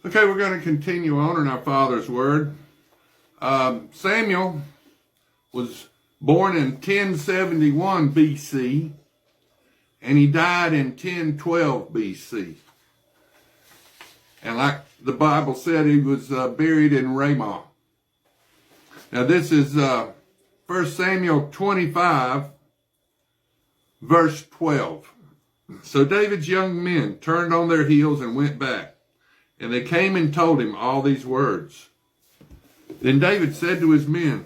Okay, we're going to continue on in our Father's Word. Samuel was born in 1071 BC, and he died in 1012 BC. And like the Bible said, he was buried in Ramah. Now this is 1 Samuel 25, verse 12. So David's young men turned on their heels and went back. And they came and told him all these words. Then David said to his men,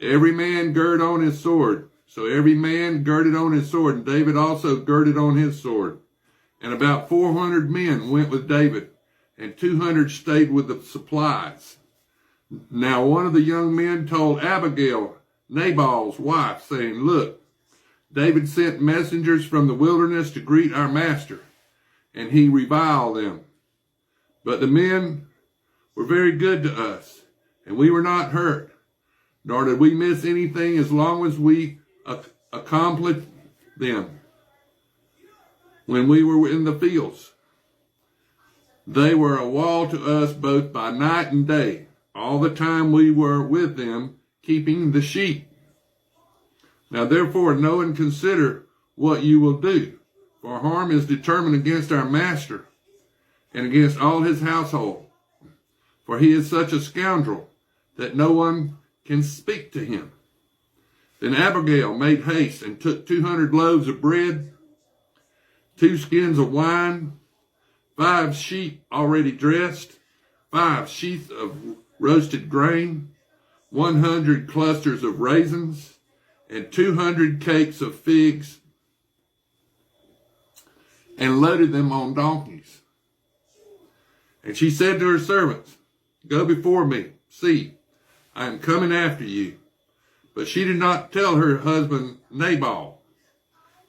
every man gird on his sword. So every man girded on his sword, and David also girded on his sword. And about 400 men went with David, and 200 stayed with the supplies. Now one of the young men told Abigail, Nabal's wife, saying, look, David sent messengers from the wilderness to greet our master, and he reviled them. But the men were very good to us, and we were not hurt, nor did we miss anything as long as we accomplished them. When we were in the fields, they were a wall to us both by night and day, all the time we were with them, keeping the sheep. Now therefore know and consider what you will do, for harm is determined against our master, and against all his household. For he is such a scoundrel that no one can speak to him. Then Abigail made haste and took 200 loaves of bread, 2 skins of wine, 5 sheep already dressed, 5 sheaths of roasted grain, 100 clusters of raisins, and 200 cakes of figs, and loaded them on donkeys. And she said to her servants, go before me, see, I am coming after you. But she did not tell her husband Nabal.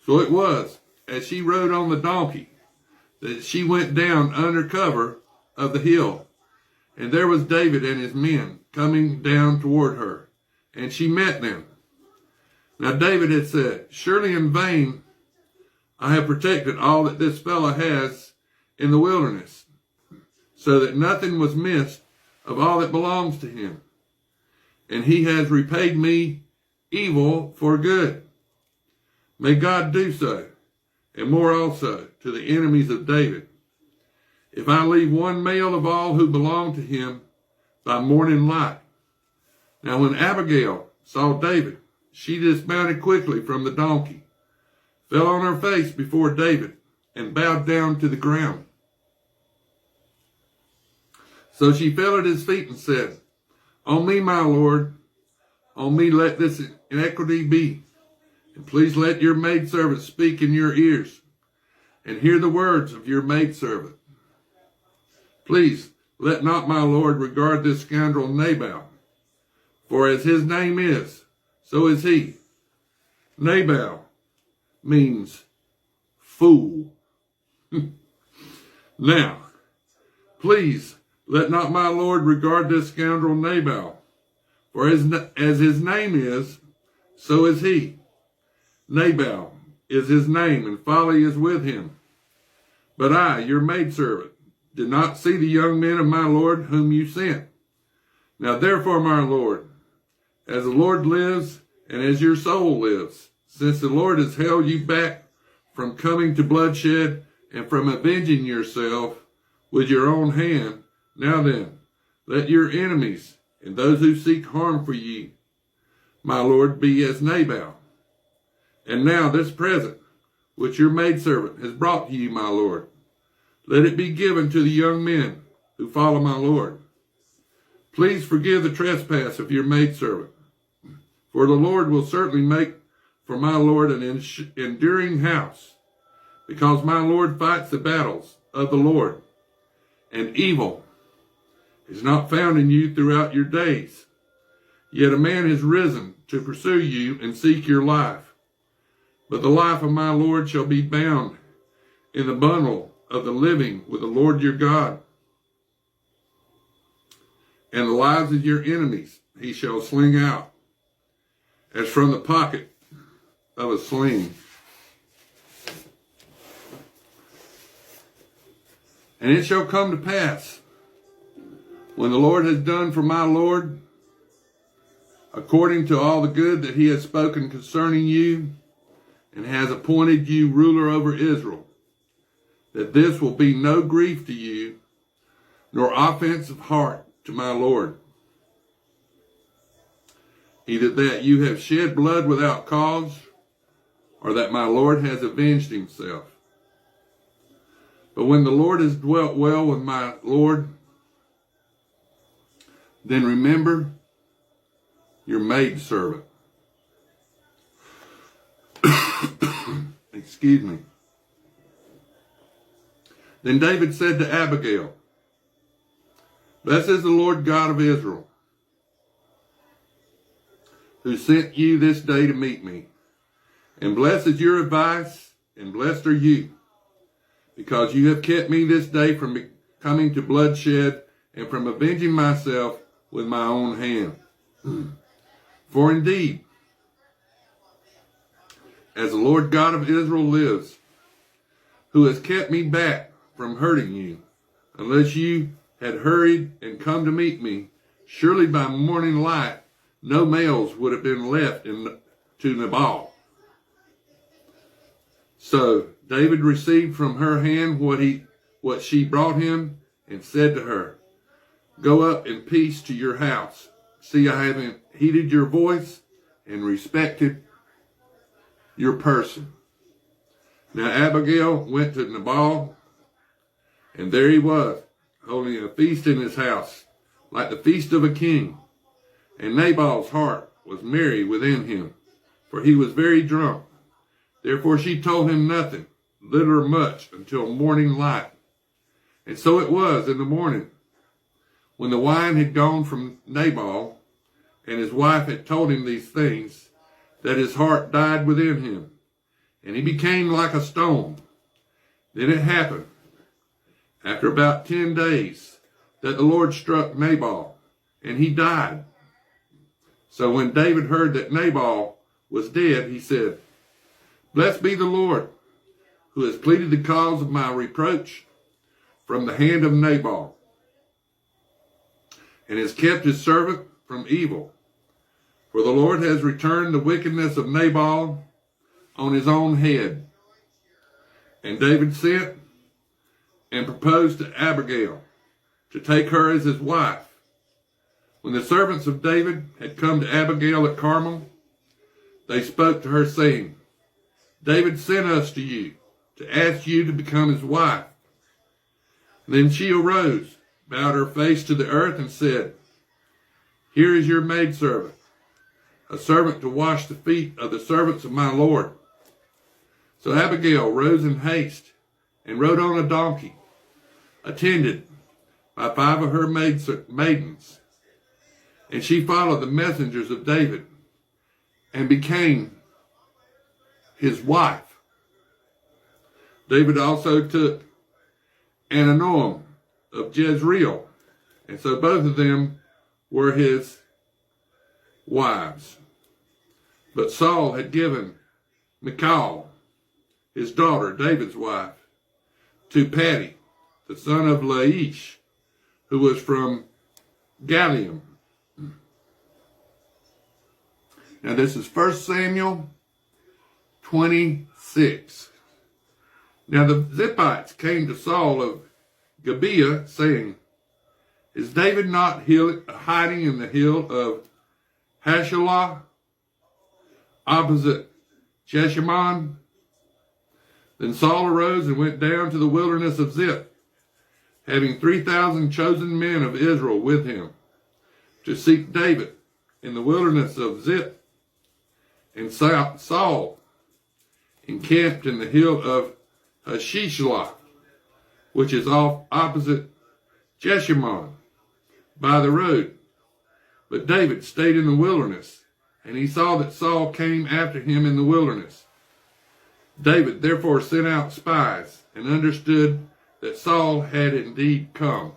So it was, as she rode on the donkey, that she went down under cover of the hill. And there was David and his men coming down toward her, and she met them. Now David had said, surely in vain I have protected all that this fellow has in the wilderness, so that nothing was missed of all that belongs to him. And he has repaid me evil for good. May God do so, and more also, to the enemies of David, if I leave one male of all who belong to him by morning light. Now when Abigail saw David, she dismounted quickly from the donkey, fell on her face before David, and bowed down to the ground. So she fell at his feet and said, on me, my Lord, on me let this iniquity be. And please let your maidservant speak in your ears, and hear the words of your maidservant. Please let not my Lord regard this scoundrel Nabal, for as his name is, so is he. Nabal means fool. Now, please let not my Lord regard this scoundrel Nabal, for as his name is, so is he. Nabal is his name, and folly is with him. But I, your maidservant, did not see the young men of my Lord whom you sent. Now therefore, my Lord, as the Lord lives, and as your soul lives, since the Lord has held you back from coming to bloodshed, and from avenging yourself with your own hand, now then, let your enemies and those who seek harm for ye, my Lord, be as Nabal. And now this present, which your maidservant has brought to you, my Lord, let it be given to the young men who follow my Lord. Please forgive the trespass of your maidservant, for the Lord will certainly make for my Lord an enduring house, because my Lord fights the battles of the Lord, and evil is not found in you throughout your days. Yet a man has risen to pursue you and seek your life. But the life of my Lord shall be bound in the bundle of the living with the Lord your God. And the lives of your enemies he shall sling out, as from the pocket of a sling. And it shall come to pass, when the Lord has done for my Lord, according to all the good that he has spoken concerning you, and has appointed you ruler over Israel, that this will be no grief to you, nor offense of heart to my Lord. Either that you have shed blood without cause, or that my Lord has avenged himself. But when the Lord has dwelt well with my Lord, then remember your maidservant. Excuse me. Then David said to Abigail, Blessed is the Lord God of Israel, who sent you this day to meet me. And blessed is your advice, and blessed are you, because you have kept me this day from coming to bloodshed and from avenging myself with my own hand. For indeed, as the Lord God of Israel lives, who has kept me back from hurting you, unless you had hurried and come to meet me, surely by morning light no males would have been left to Nabal. So David received from her hand what she brought him, and said to her, Go up in peace to your house. See, I haven't heeded your voice and respected your person. Now Abigail went to Nabal, and there he was, holding a feast in his house, like the feast of a king. And Nabal's heart was merry within him, for he was very drunk. Therefore she told him nothing, little or much, until morning light. And so it was in the morning, when the wine had gone from Nabal, and his wife had told him these things, that his heart died within him, and he became like a stone. Then it happened, after about 10 days, that the Lord struck Nabal, and he died. So when David heard that Nabal was dead, he said, Blessed be the Lord, who has pleaded the cause of my reproach from the hand of Nabal, and has kept his servant from evil. For the Lord has returned the wickedness of Nabal on his own head. And David sent and proposed to Abigail to take her as his wife. When the servants of David had come to Abigail at Carmel, they spoke to her, saying, David sent us to you to ask you to become his wife. Then she arose, bowed her face to the earth, and said, Here is your maidservant, a servant to wash the feet of the servants of my Lord. So Abigail rose in haste and rode on a donkey, attended by 5 of her maidens. And she followed the messengers of David and became his wife. David also took Ahinoam of Jezreel, and so both of them were his wives. But Saul had given Michal, his daughter, David's wife, to Paddy, the son of Laish, who was from Galium. Now this is 1 Samuel 26. Now the Ziphites came to Saul of Gibeah, saying, Is David not hiding in the hill of Hashelah, opposite Jeshimon? Then Saul arose and went down to the wilderness of Ziph, having 3,000 chosen men of Israel with him, to seek David in the wilderness of Ziph. And Saul encamped in the hill of Hashislah, which is off opposite Jeshimon, by the road. But David stayed in the wilderness, and he saw that Saul came after him in the wilderness. David therefore sent out spies, and understood that Saul had indeed come.